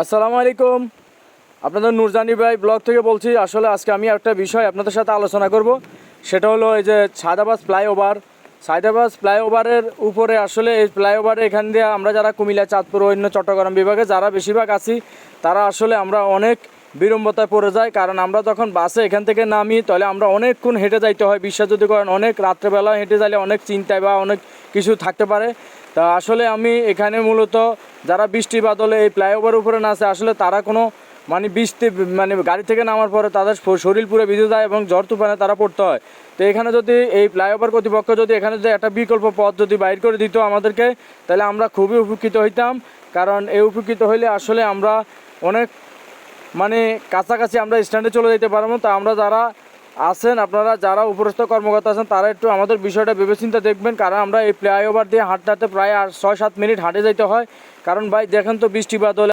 আসসালামু আলাইকুম। আপনাদের নুরজানি ভাই ব্লগ থেকে বলছি। আসলে আজকে আমি একটা বিষয় আপনাদের সাথে আলোচনা করব। সেটা হলো এই যে সায়দাবাদ ফ্লাইওভার। সায়দাবাদ ফ্লাইওভারের উপরে আসলে এই ফ্লাইওভারে এখান দিয়ে আমরা যারা কুমিল্লা, চাঁদপুর, অন্য চট্টগ্রাম বিভাগে যারা বেশিরভাগ আছি, তারা আসলে আমরা অনেক বিড়ম্বতায় পড়ে যাই। কারণ আমরা যখন বাসে এখান থেকে নামি, তাহলে আমরা অনেকক্ষণ হেঁটে যাইতে হয়। বিশ্বাস যদি করেন, অনেক রাত্রেবেলা হেঁটে যাইলে অনেক চিন্তায় বা অনেক কিছু থাকতে পারে। তা আসলে আমি এখানে মূলত যারা বৃষ্টি বাদলে এই ফ্লাইওভার উপরে না আছে, আসলে তারা কোনো বৃষ্টি গাড়ি থেকে নামার পরে তাদের শরীর পুরো ভিজে যায় এবং ঝড় তুফানে তারা পড়তে হয়। তো এখানে যদি এই ফ্লাইওভার কর্তৃপক্ষ যদি এখানে যদি একটা বিকল্প পথ যদি বাইর করে দিত আমাদেরকে, তাহলে আমরা খুবই উপকৃত হইতাম। কারণ এই উপকৃত হইলে আসলে আমরা অনেক কাছাকাছি আমরা স্ট্যান্ডে চলে যেতে পারবো। তা আমরা যারা আছেন, আপনারা যারা উপরস্থ কর্মকর্তা আছেন, তারা একটু আমাদের বিষয়টা ভেবেচিন্তে দেখবেন। কারণ আমরা এই ফ্লাইওভার দিয়ে হাঁটতে হাঁটতে প্রায় 6-7 মিনিট হাঁটে যেতে হয়। কারণ ভাই দেখেন তো, বৃষ্টি বাদলে